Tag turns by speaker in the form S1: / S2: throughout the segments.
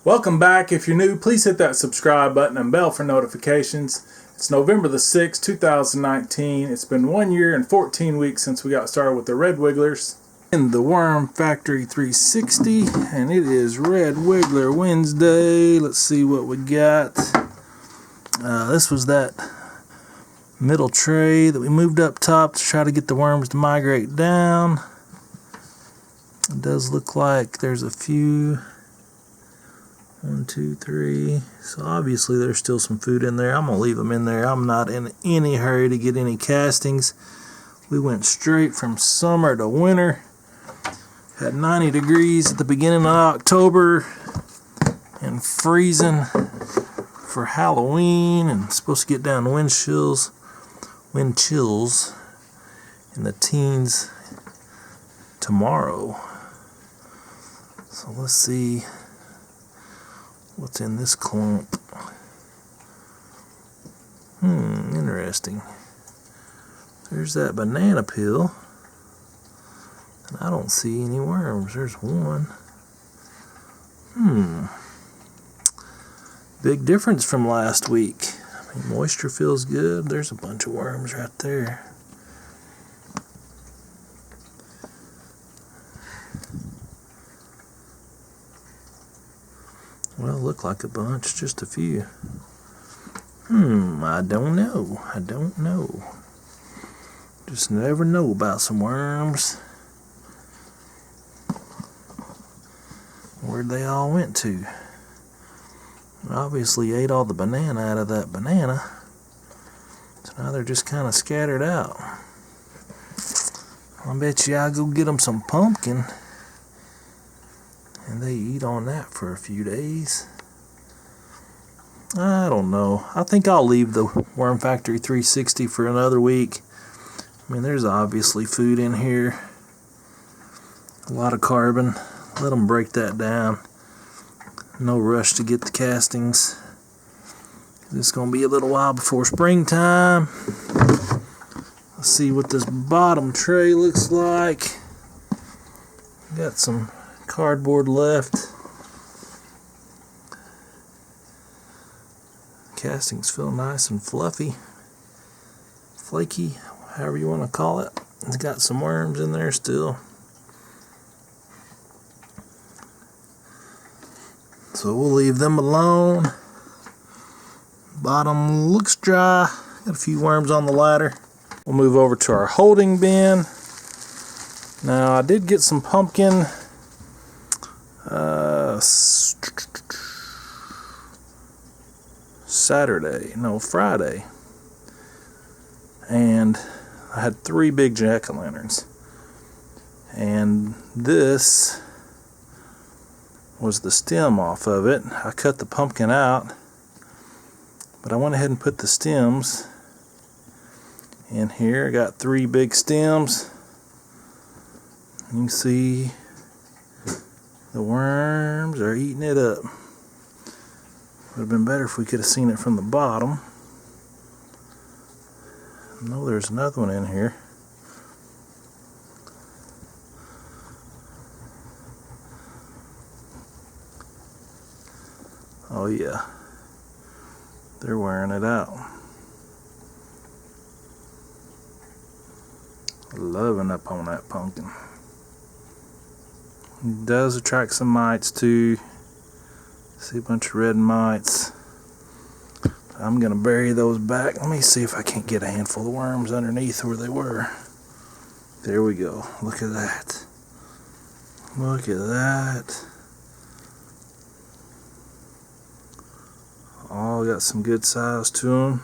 S1: Welcome back. If you're new, please hit that subscribe button and bell for notifications. It's November the 6th, 2019. It's been 1 year and 14 weeks since we got started with the Red Wigglers in the Worm Factory 360, and it is Red Wiggler Wednesday. Let's see what we got. This was that middle tray that we moved up top to try to get the worms to migrate down. It does look like there's a few. 1, 2, 3. So obviously there's still some food in there. I'm going to leave them in there. I'm not in any hurry to get any castings. We went straight from summer to winter. Had 90 degrees at the beginning of October and freezing for Halloween, and supposed to get down wind chills in the teens tomorrow. So let's see what's in this clump. Interesting. There's that banana peel, and I don't see any worms. There's one. Big difference from last week. I mean, moisture feels good. There's a bunch of worms right there. Well, look like a bunch, just a few. I don't know. Just never know about some worms. Where'd they all went to? Obviously ate all the banana out of that banana. So now they're just kind of scattered out. I bet you I'll go get them some pumpkin, and they eat on that for a few days. I don't know. I think I'll leave the Worm Factory 360 for another week. I mean, there's obviously food in here. A lot of carbon. Let them break that down. No rush to get the castings. It's going to be a little while before springtime. Let's see what this bottom tray looks like. Got some cardboard left. Castings feel nice and fluffy, flaky, however you want to call it. It's got some worms in there still. So we'll leave them alone. Bottom looks dry. Got a few worms on the ladder. We'll move over to our holding bin. Now I did get some pumpkin Friday, and I had 3 big jack-o'-lanterns, and this was the stem off of it. I cut the pumpkin out, but I went ahead and put the stems in here. I got 3 big stems. You can see the worms are eating it up. Would have been better if we could have seen it from the bottom. No, there's another one in here. Oh yeah, they're wearing it out. Loving up on that pumpkin. It does attract some mites too. See a bunch of red mites. I'm gonna bury those back. Let me see if I can't get a handful of worms underneath where they were. There we go. Look at that. Look at that. All got some good size to them.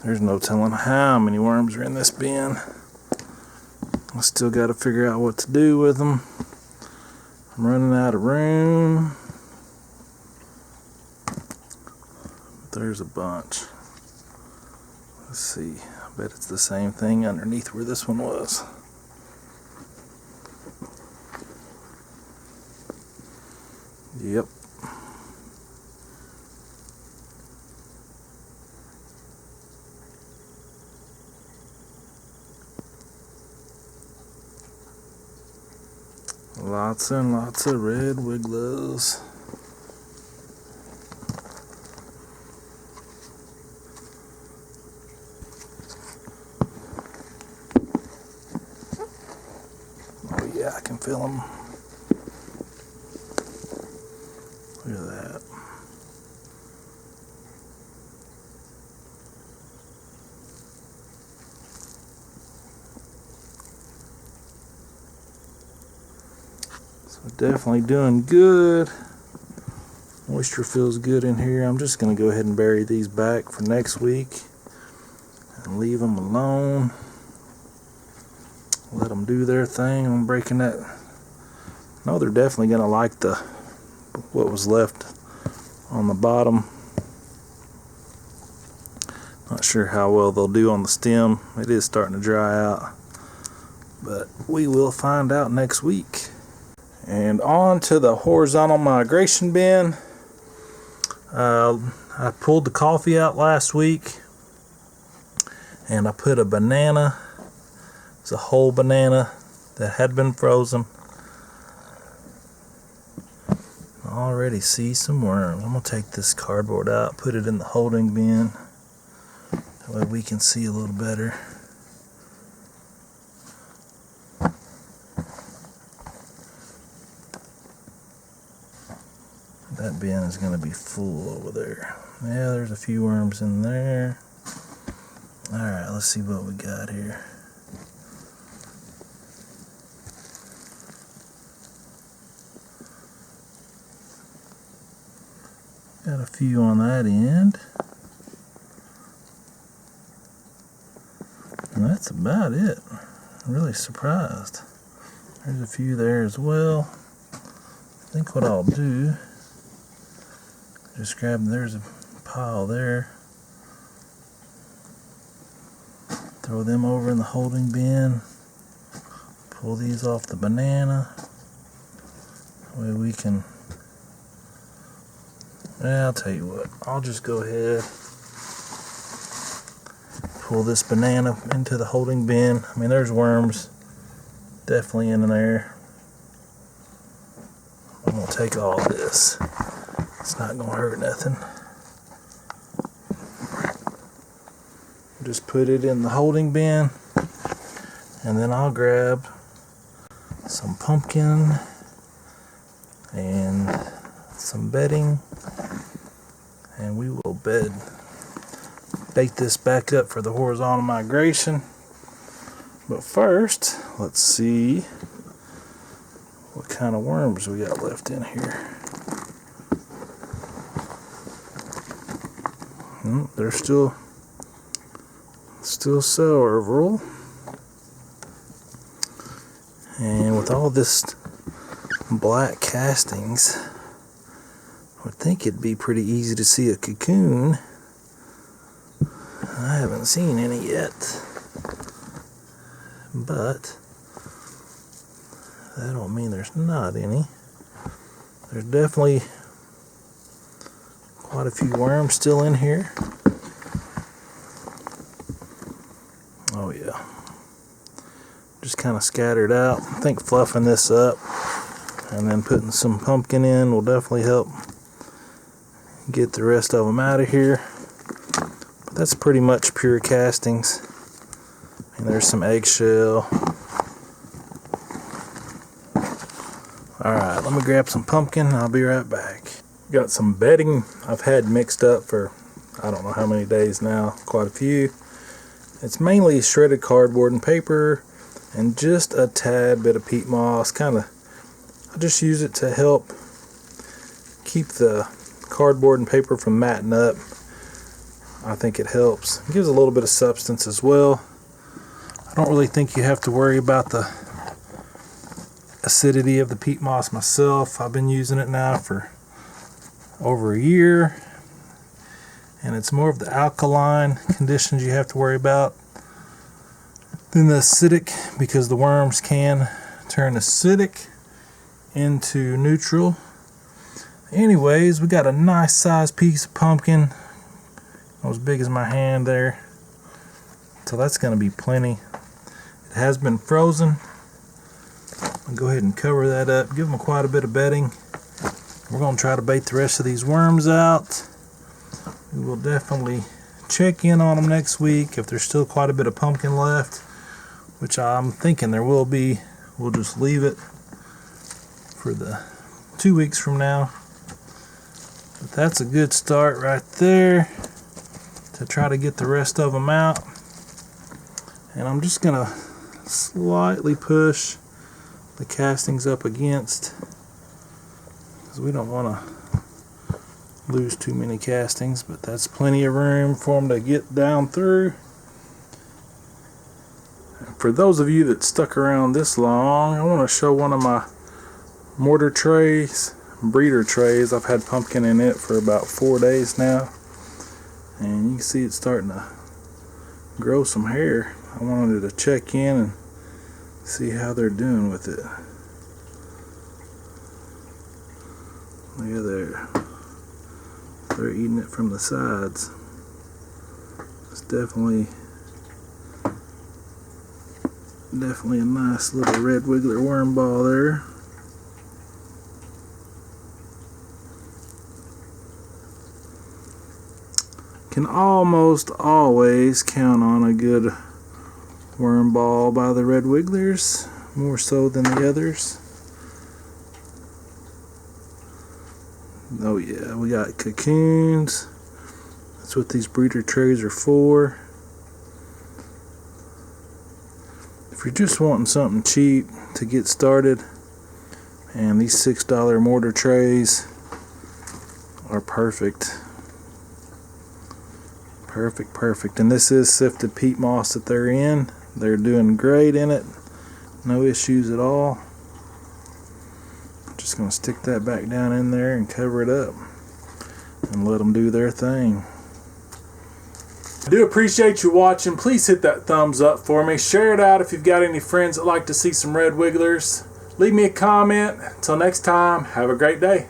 S1: There's no telling how many worms are in this bin. I still got to figure out what to do with them. I'm running out of room. There's a bunch. Let's see. I bet it's the same thing underneath where this one was. Yep. Lots and lots of red wigglers. Oh yeah, I can feel them. Look at that. So definitely doing good. Moisture feels good in here. I'm just going to go ahead and bury these back for next week and leave them alone. Let them do their thing. I'm breaking that. No, they're definitely going to like what was left on the bottom. Not sure how well they'll do on the stem. It is starting to dry out, but we will find out next week. And on to the horizontal migration bin. I pulled the coffee out last week, and I put a banana. It's a whole banana that had been frozen. I already see some worms. I'm gonna take this cardboard out, put it in the holding bin. That way we can see a little better. That bin is going to be full over there. Yeah, there's a few worms in there. Alright, let's see what we got here. Got a few on that end. And that's about it. I'm really surprised. There's a few there as well. I think what I'll do, just grab, there's a pile there. Throw them over in the holding bin. Pull these off the banana. That way we can, yeah, I'll tell you what, I'll just go ahead, pull this banana into the holding bin. I mean, there's worms definitely in there. I'm gonna take all this. It's not gonna hurt nothing. Just put it in the holding bin, and then I'll grab some pumpkin and some bedding, and we will bake this back up for the horizontal migration. But first, let's see what kind of worms we got left in here. They're still several. And with all this black castings, I would think it'd be pretty easy to see a cocoon. I haven't seen any yet, but that don't mean there's not any. There's definitely quite a few worms still in here. Oh yeah. Just kind of scattered out. I think fluffing this up and then putting some pumpkin in will definitely help get the rest of them out of here. But that's pretty much pure castings. And there's some eggshell. Alright, let me grab some pumpkin and I'll be right back. Got some bedding I've had mixed up for I don't know how many days now, quite a few. It's mainly shredded cardboard and paper and just a tad bit of peat moss. I just use it to help keep the cardboard and paper from matting up. I think it helps. It gives a little bit of substance as well. I don't really think you have to worry about the acidity of the peat moss myself. I've been using it now for over a year, and it's more of the alkaline conditions you have to worry about than the acidic, because the worms can turn acidic into neutral. Anyways, we got a nice sized piece of pumpkin, as big as my hand there, so that's going to be plenty. It has been frozen. I'll go ahead and cover that up, give them quite a bit of bedding. We're going to try to bait the rest of these worms out. We will definitely check in on them next week. If there's still quite a bit of pumpkin left, which I'm thinking there will be, we'll just leave it for the 2 weeks from now. But that's a good start right there to try to get the rest of them out. And I'm just going to slightly push the castings up against, because we don't want to lose too many castings, but that's plenty of room for them to get down through. For those of you that stuck around this long, I want to show one of my mortar trays, breeder trays. I've had pumpkin in it for about 4 days now, and you can see it's starting to grow some hair. I wanted to check in and see how they're doing with it. Look at there. They're eating it from the sides. It's definitely a nice little red wiggler worm ball there. Can almost always count on a good worm ball by the red wigglers, more so than the others. Oh yeah, we got cocoons. That's what these breeder trays are for. If you're just wanting something cheap to get started, and these $6 mortar trays are perfect. Perfect. And this is sifted peat moss that they're in. They're doing great in it. No issues at all. Just going to stick that back down in there and cover it up and let them do their thing. I do appreciate you watching. Please hit that thumbs up for me. Share it out if you've got any friends that like to see some red wigglers. Leave me a comment. Until next time, have a great day.